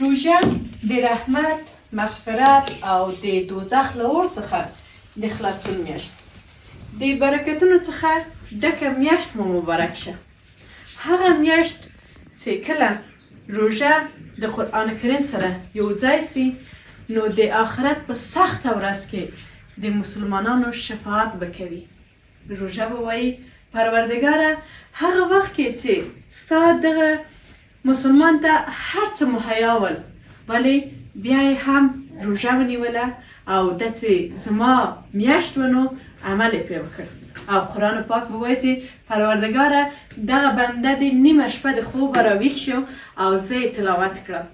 روژه د رحمت، مغفرت او د دوزخ له اور څخه د خلاصون میاشت د برکتونو څخه ډکه میاشت مو مبارک شه. هغه میاشت چې کله روژه د قرآن کریم سره یو ځای سي نو د آخرت په سخته ورځ کې د مسلمانانو شفاعت بکوي. روژه به وایي پروردګاره هغه وخت کې چې ستا دغه مسلمان ته هر څه مهیا ول ولی بیا یې هم روژه ونیوله او ده چې زما میاشت ونو عمل یې پرې وکړ. او قرآن پاک به وایي چې پروردګاره دغه بنده د نیمه شپه د خوبه راویښ شو او زه یې تلاوت کړم.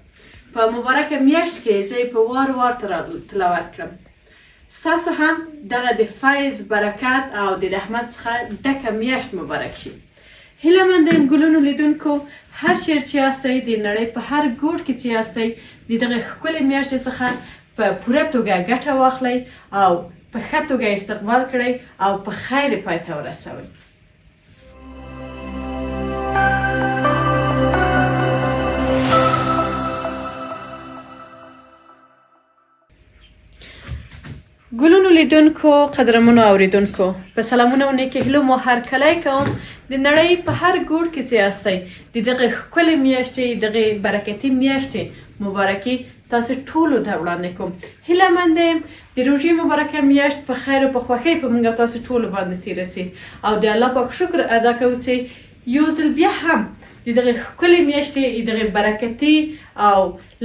په مبارکه میاشت کې زه یې په وار وار تلاوت کړم. ستاسو هم دغه د فیض، برکت او د رحمت څخه ډکه میاشت مبارک شي. هیله مند یم ګلونو لیدونکو، هر چیرې چې یاستئ د نړۍ په هر ګوټ کې چې یاستئ د دغه ښکلې میاشتې څخه په پوره توګه ګټه واخلئ او په ښه توګه استقبال کړئ او په خیر یې پای ته ورسوئ. ګلونو لیدونکو، قدرمنو اوریدونکو، په سلامونه او نیکې هیلو مو هرکلی کوم. د نړۍ په هر ګوټ کې چې یاستئ د دغې ښکلې میاشتې، دغې برکتي میاشتې مبارکي تاسو ټولو ته وړاندې کوم. هیله مند یم د روژې مبارکه میاشت په خیر او په خوښۍ په موږ تاسو ټولو باندې تېره سي او د الله پاک شکر ادا کوو چې یو ځل بیا هم د دغې ښکلې میاشتې، د دغې برکتي او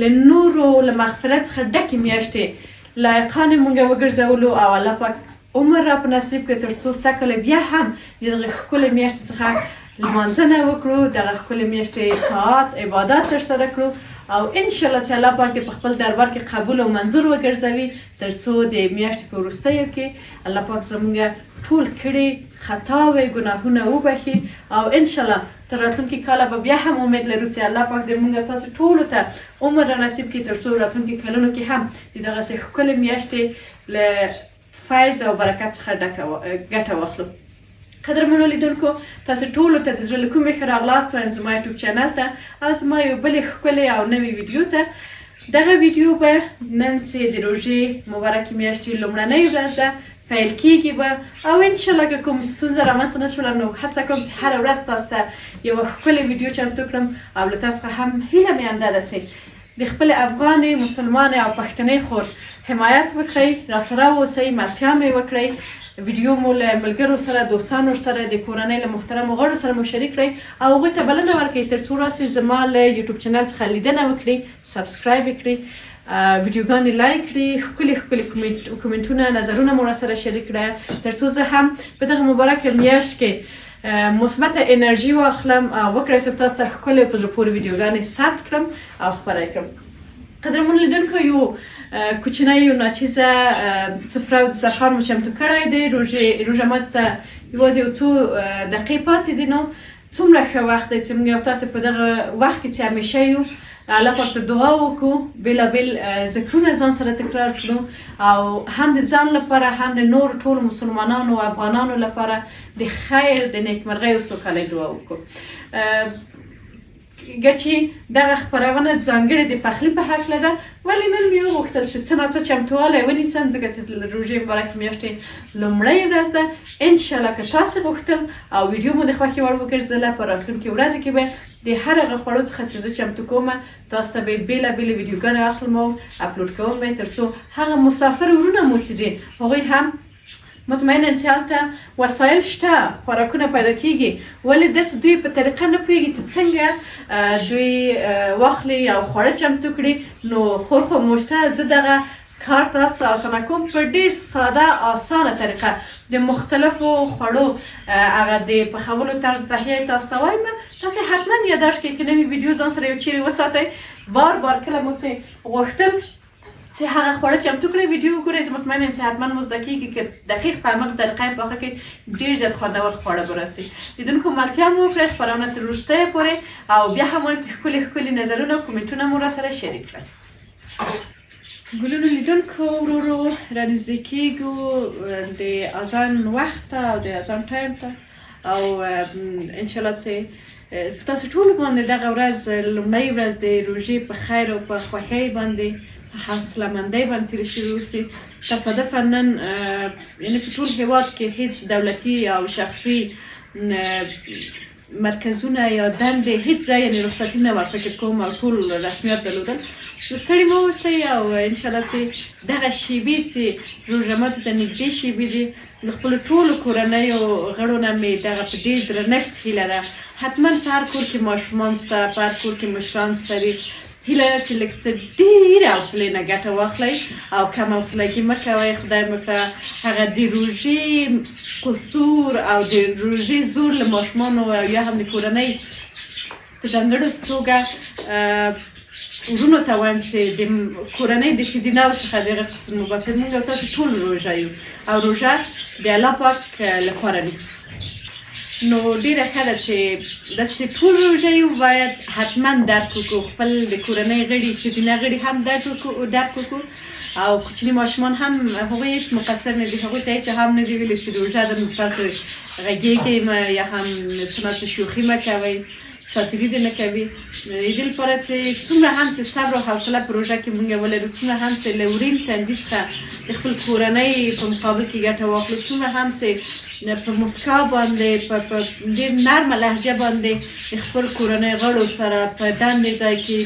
له نورو له مغفرت څخه ډکې میاشتې لایقان موږ وګرځولو او الله پاک عمر را په نصیب کړي تر څو سږ کال بیا هم د دغې ښکلې میاشتې څخه لمانځنه وکړو، دغه ښکلې میاشتې طاعت عبادت ترسره کړو او انشاءالله چې الله پاک په خپل دربار کې قبول او منظور وګرځوي تر څو د میاشتې په وروستیو کې الله پاک زموږ ټول کړي خطاوې ګناهونه وبخي او انشاءالله تر راتلونکي کاله به بیا هم امید لرو چې الله پاک دې موږ تاسو ټولو ته عمر را نصیب کړي تر څو راتلونکي کلونو کې هم د دغسې ښکلې میاشتې له فیض او برکت څخه ګټه واخلو. قدرمنو لیدونکو، تاسو ټولو ته د زړه له کومې ښه راغلاست وایم زما یوټیوب چینل ته او زما یو بلې ښکلې او نوې ویډیو ته. دغه ویډیو به نن چې د روژې مبارکې میاشتې لومړنۍ ورځ ده پیل کیږي به او انشاءالله که کوم ستونزه رامنځته نه شوله نو هڅه کوم چې هره ورځ تاسو ته یوه ښکلې ویډیو چمتو کړم او له تاسو څخه هم هیله مې همدا ده چې د خپلې افغانې، مسلمانې او پښتنې خور حمایت وکړئ، راسره واوسئ، ملتیا مې وکړئ، ویډیو مو له ملګرو سره، دوستانو سره، د کورنۍ له محترمو غړو سره مو شریک کړئ او هغوی ته بلنه ورکړئ تر څو راسئ زما له یوټیوب چینل څخه لیدنه وکړي، سبسکرایب یې کړي، ویډیوګانې لایک کړي، ښکلي ښکلي کومنټونه، نظرونه مو راسره شریک کړئ تر څو زه هم په دغه مبارکه میاشت کې مثبته انرژي واخلم او وکړی شم تاسو ته ښکلې په زړه پورې ویډیوګانې ثبت کړم او خپره یې کړم. قدرمنو لیدونکو، یو کوچنی یو ناچیزه سفره او دسترخوان مو چمتو کړی دی. روژه ماتې ته یوازې یو څو دقیقې پاتې دي نو څومره ښه وخت دی چې موږ یو تاسې په دغه وخت کې چې همیشه یو الله پاک ته دعا وکړو، بېلابېل ذکرونه ځان سره تکرار کړو او هم د ځان لپاره هم د نور ټولو مسلمانانو او افغانانو لپاره د خیر، د نیکمرغۍ او سوکالۍ دعا وکړو. ګرچې دغه خپرونه ځانګړې د پخلي په هکله ده ولې نن مې وغوښتل چې څه ناڅه چمتووالی ونیسم ځکه چې د روژې مبارکې میاشتې لومړۍ ورځ ده. انشاءالله که تاسې غوښتل او ویډیو مو د خوښې وړ وګرځېدله په راتلونکې ورځو کې به د هر هغه خوړو څخه چې زه چمتو کوم تاسو ته به بېلابېلې ویډیوګانې اخلم او اپلوډ کوم تر څو هغه مسافر وروڼه مو چې دي هغوی هم مطمئنه چې هلته وسایل شته، خوراکونه پیدا کیږي ولې داسې دوی په طریقه نه پوهېږي چې څنګه دوی واخلي او خواړه چمتو کړي. نو خور خو مو شته، زه دغه کار تاسو ته اسانه کوم په ډېر ساده اسانه طریقه د مختلفو خوړو هغه د پخولو طرز تهیه تاسو ته وایم. تاسې حتما یاداشت کړئ که نوې ویډیو ځان سره یو چیرې وساتئ. بار بار کله مو چې غوښتل چې هغه خواړه چمتو کړئ ویډیو وګورئ، زه مطمئنه یم چې حتما مو زده کېږي که دقیق په همغه طریقه یې پاخه کړئ ډېر زیات خوندور خواړه به راسي. لیدونکو ملتیا مو وکړئ خپرونه تر وروستیو پورې او بیا هم وایم چې ښکلي ښکلي نظرونه او کومنټونه مو راسره شریک کړئ. ګلونو لیدونکو، ورو ورو رانږدې کېږو د اذان وخت ته او د اذان ټایم ته او انشاءالله چې تاسو ټول باندې دغه ورځ لومړی ورځ د روژې په خیر او په خوښۍ باندې په حوصله مندۍ باندې تېره شوې اوسي. تصادفا نن یعنې په ټول هېواد کې هېڅ دولتي او شخصي مرکزونه یا دندې هېڅ ځای یعنې رخصتي نه وه فکر کوم او ټول رسمیات درلودل. ستړي مه اوسئ او انشاءالله چې دغه شېبې چې روژه ماتي ته نږدې شېبې دي له خپلو ټولو کورنیو غړو نه مې دغه په ډېر درنښت هیله ده حتما په هر کور کې ماشومان شته په هر کور کې مشران شته هیله ده چې لږ څه ډېرې حوصلې نه ګټه واخلئ او کم حوصلګي مه کوئ. خدای مو کړه هغه د روژې قصور او د روژې زور له ماشومانو او یا هم د کورنۍ په ځانګړې توګه ورونو ته وایم چې د کورنۍ د ښځیناو څخه دغه قصور مبارزه موږ او تاسو ټول روژه یو او روژه د الله پاک لپاره نیسو. نو ډېره ښه ده چې داسې ټول روژه یو باید حتما درک وکړو خپل د کورنۍ غړي ښځینه غړي هم درک وکړو او کوچني ماشومان هم هغوی هېڅ مقصر نه دي هغوی ته هېچا هم نه دي ویلي چې روژه ده نو تاسو غږېږئ مه یا هم څه نه څه شوخي مه کوئ ساتیري دې نه کوي. د دې لپاره چې څومره هم چې صبر او حوصله په روژه کې مونږ ولرو څومره هم چې له ورین تندي څخه د خپل کورنۍ په مقابل کې ګټه واخلو څومره هم چې په مسکا باندې په ډېر نرمه لهجه باندې د خپل کورنۍ غړو سره په دندې ځای کې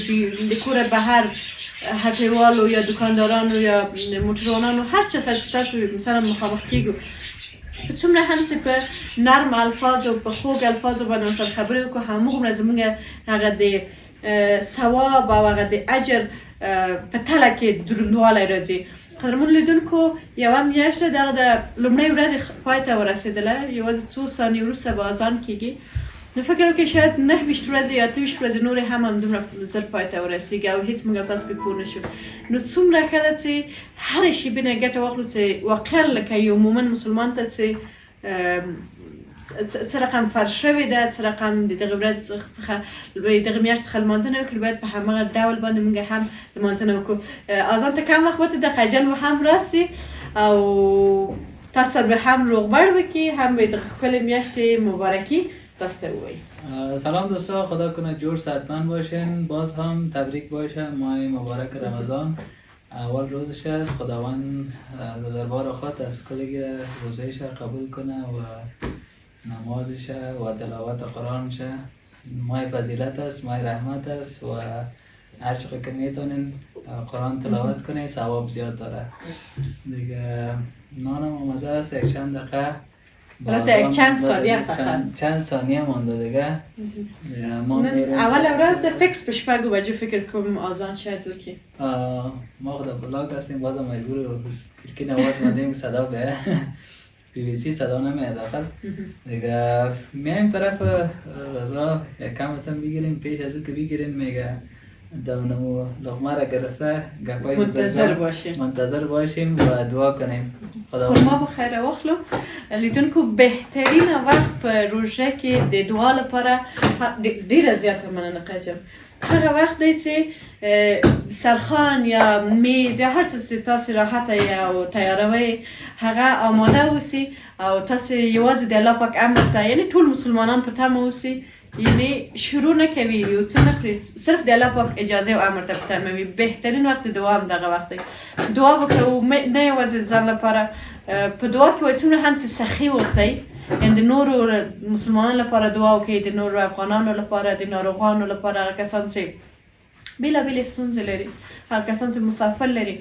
د کوره بهر هټیوالو یا دکاندارانو یا موټروانانو هر چا سره چې تاسو مثلا مخامخ کېږو په څومره هم چې په نرم الفاظو په خوږ الفاظو باندې ورسره خبرې وکړو هموږمره زموږ هغه د ثواب او هغه د اجر په تله کې دروندوالی راځي. قدرمنو لیدونکو یوه میاشت دغه د لومړۍ ورځې پای ته ورسېدله یوازې څو ثانیې وروسته به اذان کېږي نو فکر وکړئ شاید 9 ورځې یا 8 ورځې نورې هم همدومره زر پای ته ورسېږي او هېڅ موږ او تاسو پرې پوه نه شو. نو څومره ښه ده چې هرې شېبې نه ګټه واخلو چې واقعا لکه یو مومن مسلمان ته چې څه رقم فرض شوې ده څه رقم د دغې ورځ څخه دغې میاشت څخه لمانځنه وکړي باید په همغه ډول باندې موږ هم لمانځنه وکړو. اذان ته کم وخت پاتې ده قیجل به هم راسي او تاسو سره به هم روغبړ وکړي هم به دغه ښکلې میاشتې مبارکي تاسو ته ووایي. سلام دوستا خدا کنه جور صحتمند باشین باز هم تبریک باشه ماه مبارک رمضان اول روزش است خداوند در دربار خود از کلی روزهش قبول کنه و نمازش و تلاوت قرآنش ماه فضیلت است ماه رحمت است و هر چقدر که میتونین قرآن تلاوت کنین ثواب زیاد داره دیگه. نانم آمده است یک چند دقیقه چند ثانیه مانده دیگه اول ورځ د فکس په شپږو بجو فکر کوم اذان شاید وکړي. ما خود بلاک هستیم بازم مجبور کلکی نواز ماندیم صدا به BBC صدا نمیاد داخل دیگه میایم طرف رضا یک کمتن بگیریم پیش از او که بگیرین میگه دونمو لغمه را گرفته گپای منتظر باشیم و دعا کنیم. خورما بخیر واخلو. لیدونکو بهترین وقت په روژه کې د دعا لپاره ډېره زیاته مننه قیجم هغه وخت دی چې سرخان یا میز یا هر څه چې تاسو راحته او تیاروئ هغه آماده اوسي او تاسو یوازې د الله پاک امر ته یعنې ټول مسلمانان په تمه اوسي یعنی شروع نکوي یو څه نه خوري صرف د الله پاک اجازه او امر ته په تمه وي. بهترین وخت د دعا هم دغه وخت دی. دعا وکړو نه یوازې ځان لپاره په دعا کې وایي څومره هم چې سخي اوسئ یعنې د نورو مسلمانانو لپاره دعا وکړئ د نورو افغانانو لپاره د ناروغانو لپاره هغه کسان چې بېلابېلې ستونزې لري هغه کسان چې مسافر لري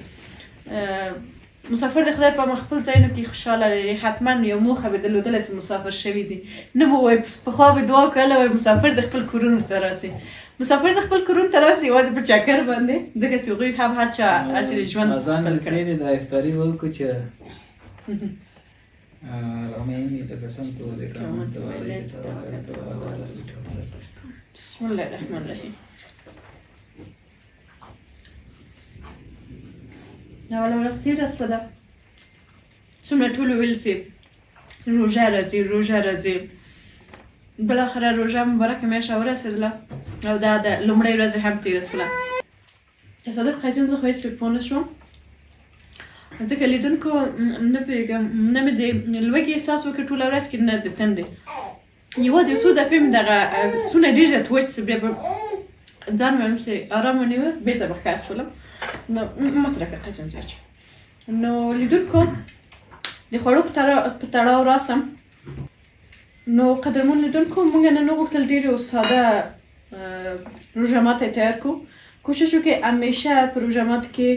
مسافر د خدای په خپل ځایونو کې خوشحاله لري حتما یو موخه به درلودله چې مسافر شوي دي نه به وایي پخوا به دعا کوله وایي مسافر د خپل کورونو ته راسي مسافر د خپل کورونو ته راسي یوازې په چکر باندې ځکه چې هغوی هم هر چا هر چې د ژوند اذان کړی د افطاري وکړو چې رمینی لقسمت بك آمنت وعليك توكلت وعلى رسولك. بسم الله الرحمن الرحیم. اوله ورځ تېره شوله څومره ټولو ویل چې روژه راځي بالاخره روژه مبارکه میاشت ورسېدله او دا د لومړۍ ورځې هم تېره شوله. تصادف قیجم زه خو هېڅ پرې پوه نه شوم ځکه لیدونکو نه پوهېږم نه مې د لوږې احساس وکړ ټوله ورځ کې نه د تندې یوازې یو څو دفعې مې دغه سونه ډېر زیات وچ بیا به ځان مې همسې ارام ونیوه بېرته به ښه شولم نو مه ترې کړه قجن زیات نو لیدونکو د خوړو په تړاو راسم نو قدرمن لیدونکو موږ نن وغوښتل ډېر یو ساده روژه ماتی تیار کړو کوشش وکړئ همیشه په روژه مات کې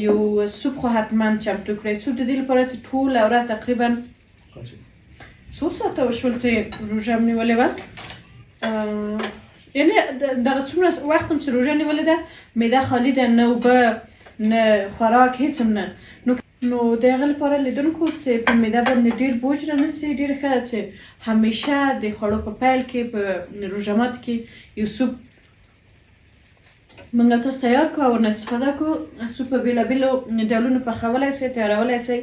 یو سوپ خو حتما چمتو کړئ سوپ د دې لپاره چې ټوله ورځ تقریبا څو ساعته وشول چې روژه مې نیولې وه یعنې دغه څومره وخت هم چې روژه نیولې ده معده خالي ده نه اوبه نه خوراک هېڅ هم نه نو د هغه لپاره لیدونکو چې په معده باندې ډېر بوج رانیسي ډېره ښه ده چې همیشه د خوړو په پیل کې په روژه مات کې یو سوپ موږ تاسو تیار کړو او ورنه استفاده کړو سوپ په بېلابېلو ډولونو پخولی شئ تیارولی شئ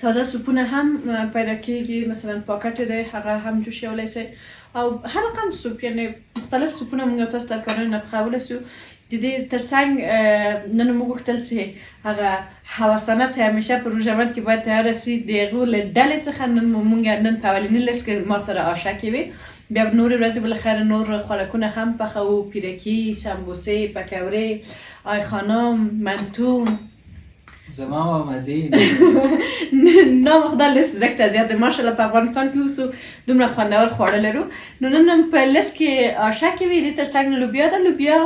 تازه سوپونه هم پیدا کېږي مثلا پاکټ دی هغه هم جوشولی شئ او هر رقم سوپ یعنی مختلف سوپونه موږ تاسو ته کارونه پخولی شو د دې ترڅنګ نن موږ غوښتل چې هغه هوسانه چې همیشه په روژه مات کې باید تیاره شي د هغو له ډلې څخه موږ نن په اولني لیست کې ما سره آشکې وې بیا نورې ورځې بالاخره نور خوراکونه هم پخوو پیرکي سمبوسې پکورې آی خانم منتو زمام و مزین نامخدا لیست زکت زیاد ماشاءالله په افغانستان کې اوسو دومره خوندور خواړه لرو نو نن په لیست کې آشکې وې د ترڅنګ لوبیا ده لوبیا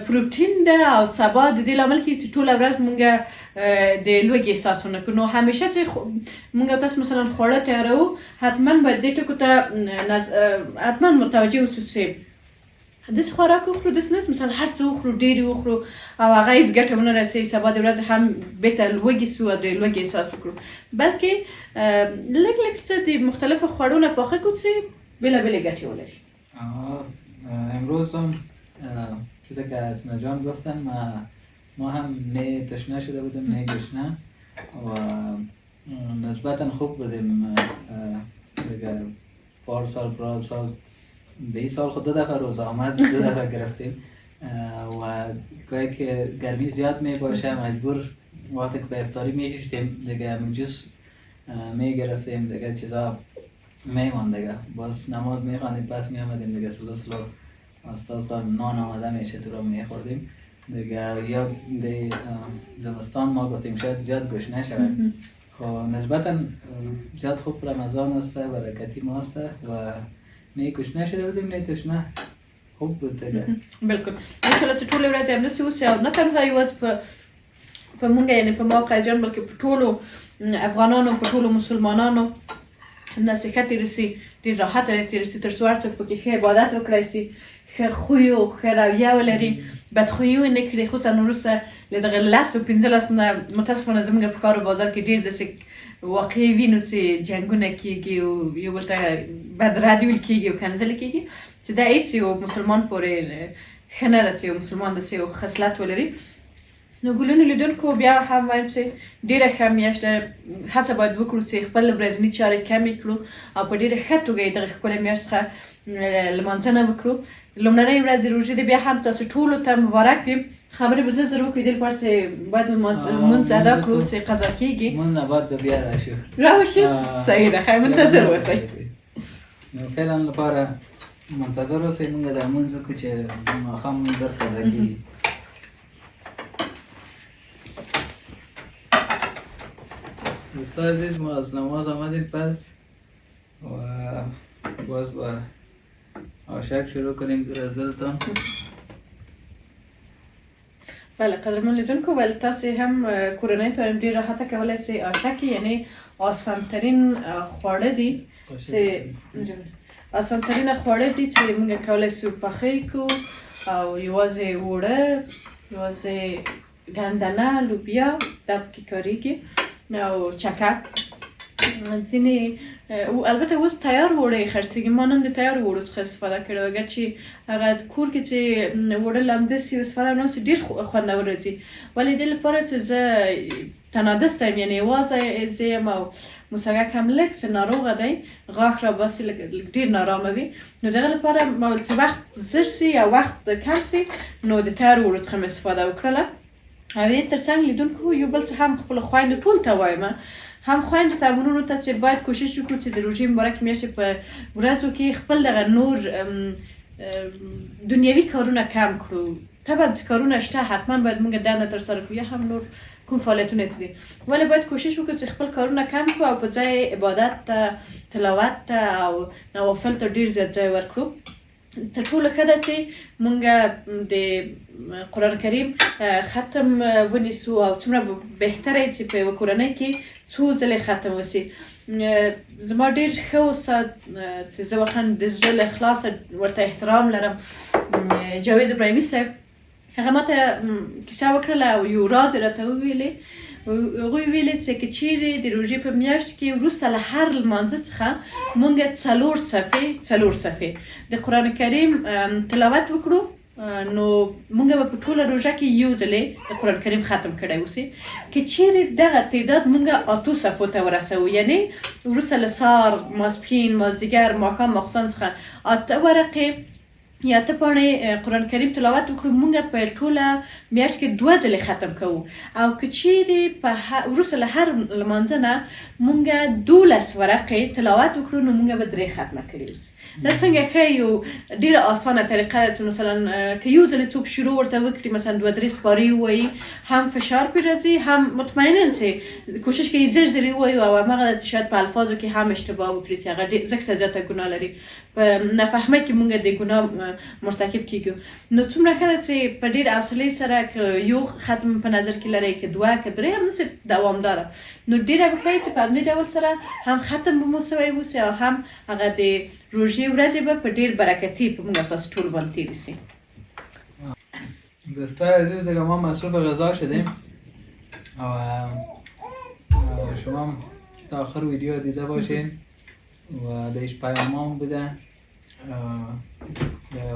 پروتین ده او سبا د دې لامل کې چې ټوله ورځ مونږ د لوږې احساس ونه کړو نو همیشه چې مونږ تاسو مثلا خواړه تیارو حتما باید دې ټکو ته حتما متوجه اوسو چې داسې خوراک وخورو داسې نه مثلا هر څه وخورو ډېرې وخورو او هغه هېڅ ګټه ونه رسوي سبا د ورځې هم بېرته لوږې سو او د لوږې احساس وکړو بلکې لږ لږ څه د مختلفو خوړو نه پاخه کړو چې بېلابېلې ګټې ولري امروز هم چیزی که اسما جان گفتن ما هم نه تشنه شده بودیم نه گشنه و نسبتا خوب بودیم دیگه پار سال به سال خود 2 دفعه روز آمد 2 دفعه گرفتیم و گاهی که گرمی زیاد می باشه مجبور وقتی که به افطاری می شدیم دیگه جوس می گرفتیم دیگه چیزا می ماند دیگه باز نماز می خواندیم پس می آمدیم دیگه سلو آستا نان آمده میشه تو را میخوردیم دیگه یا دی زمستان ما گفتیم شاید زیاد گوش نشود خب نسبتا زیاد خوب رمضان است برکتی ما است و نه گوش نشده بودیم نه تشنه خوب بود دیگه بالکل انشالله چې ټول ورځ هم نسی اوسه او نه تنها یوازې په مونږ یعنی په موقع جان بلکې په ټولو افغانانو په ټولو مسلمانانو نصیحت رسی ډېر راحت رسی تر څو هر څوک پکې ښه عبادت وکړای شي ښه خوی او ښه رویه ولري بدخویي ونه کړي خصوصا وروسته له دغه 10 او 15 نه متاسفانه زموږ په کار بازار کې ډېر داسې واقعي وینو چې جنګونه کېږي او یو بل ته بد رد ویل کېږي او کنځلې کېږي چې دا هېڅ یو مسلمان پورې ښه نه ده چې یو مسلمان داسې یو خصلت ولري نو ګلونو لیدونکو بیا هم وایم چې ډېره ښه میاشت ده هڅه باید وکړو چې خپل ورځني چارې کمې کړو او په ډېره ښه توګه یې دغه ښکلې میاشت څخه لمانځنه وکړو لومړنۍ ورځ د روژې ده بیا هم تاسو ټولو ته مبارک وي خبرې به زه زر وکړو دې لپاره چې باید لمونځ ادا کړو چې قضا کېږي لمونځ نه بعد به بیا راشو صحیح ده ښه منتظر اوسئ نو فعلا لپاره منتظر اوسئ موږ د لمونځ وکړو چې ماښام زر قضا کېږي دوستان عزیز ما از نماز آمدیم پس و باز با آشک شروع کنیم دور از دلتان بله قدرمن لیدونکو ولی تاسو هم کورنۍ ته هم ډېر راحته کولی شئ آشک یعنی آسانترین خواړه دي چې آسانترین خواړه دي چې موږ کولی شو پخې کړو او یوازې اوړه یوازې ګندنه لوبیا دا پکې کارېږي او چکه ځینې او البته اوس تیار وړه خرڅېږي ما نن د تیار وړو څخه استفاده کړې اگر چې هغه کور کې چې وړه لمدسي استفاده نه وسي ډېر خوندور راځي ولې دې لپاره چې زه تنادسته یم یعنې یوازې زه یم او موسږک هم لږ څه ناروغه دی غاښ را باسي ډېر نارامه وي نو دغه لپاره ما چې وخت زر سي یا وخت کم سي نو د تیار وړو څخه مې استفاده وکړله او دې ترڅنګ لیدونکو یو بل څه هم خپلو خویندو ټول ته وایم هم خویندو تمرونو ته چې باید کوشش وکړو چې د روژې مبارک میاشتې په ورځو کې خپل دغه نور دنیوي کارونه کم کړو. طبعا چې کارونه شته حتما باید موږ دنده ترسره کړو یا هم نور کوم فعالیتونه چې دي، ولی باید کوشش وکړو چې خپل کارونه کم کړو او په ځای عبادت ته، تلاوت ته او نوافل ته ډیر زیات ځای ورکړو. تر ټولو ښه ده چې موږ د قرآن کریم ختم ونیسو او څومره بهتره چې په یوه کورنۍ کې څو ځلې ختم وسي. زما ډیر ښه استاد چې زه واقعا د زړه له اخلاصه ورته احترام لرم، جاوید ابراهیمي صاحب، هغه ماته کیسه وکړله او یو راز یې راته وویلې. هغوی ویلې چې که چیرې د روژې په میاشت کې وروسته له هر لمانځه څخه مونږ 4 صفحې د قرآن کریم تلاوت وکړو، نو مونږ به په ټوله روژه کې یو ځلې د قرآن کریم ختم کړی اوسي. که چیرې دغه تعداد مونږ 8 صفحو ته ورسوو، یعنی وروسته له سهار، ماسپښین، مازدیګر، ماښام، ماخوستن څخه 8 ورقې یا 8 پاڼې قرآن کریم تلاوت وکړو، مونږ په ټوله میاشت کې 2 ځلې ختم کوو. او که چیرې وروسته له هر لمانځه نه مونږ 12 ورقې تلاوت وکړو، نو مونږ به 3 ختمه کړي اوسي. دا څنګه ښه یو ډېره اسانه طریقه ده چې مثلا که یو ځلې څوک شروع ورته وکړي، مثلا 2-3 سپارې ووایي، هم فشار پرې راځي، هم مطمئنا چې کوشش کوي زر زر ووایي او همغه ده چې شاید په الفاظو کې هم اشتباه وکړي چې هغه زښته زیاته ګناه لري. په نفهمۍ کې مونږ د ګناه مرتکب کیږو. نو څومره ښه ده چې په ډېر حوصلې سره که یو ختم په نظر کې لرئ، که 2 که 3 همداسې دوامداره، نو ډېره به ښه وي چې په همدې ډول سره هم ختم به مو سوی اوسي او هم هغه د روژې ورځې به په ډېر برکتي په مونږ تاسو ټول باندې تېرې سي. دوستای عزیز، دیگه ما مصروف غذا شدیم و شما تا آخر ویدیو دیده باشین و دیش پیامام بوده.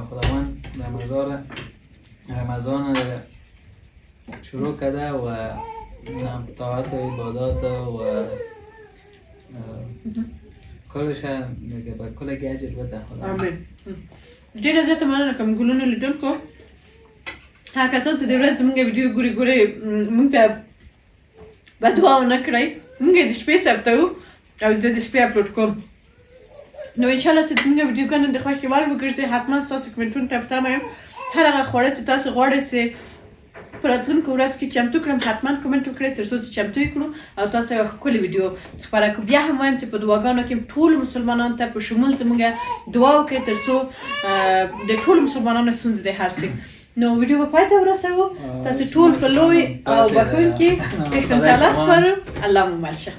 خداوند در مزار رمضان شروع کرده و طاعت و عبادات و کلش دیگه به کل اجر بده. آمین. ډېره زیاته مننه کوم ګلونو لیدونکو. هغه کسان چې د ورځې زموږ ویډیو ګوري موږ ته بددعا ونه کړئ. موږ د شپې ثبتوو او زه د شپې اپلوډ کوم. نو انشاءالله چې زموږ ویډیوګانې د خوښې وړ وګرځي، حتما ستاسو کمنټونو ته په تمه یم. هر هغه خواړه چې تاسو غواړئ چې په راتلونکو ورځ کې چمتو کړم، حتما کومنټ وکړئ تر څو چې چمتو یې کړو او تاسو یوه ښکلې ویډیو خپره کړو. بیا هم وایم چې په دعاګانو کې ټولو مسلمانانو ته په شمول زموږ دعا وکړئ تر څو د ټولو مسلمانانو ستونزې دې حل شي. نو ویډیو به پای ته ورسوو. تاسو ټول په لوی او بښونکي څښتن تعالی سپارو. الله مو مل شه.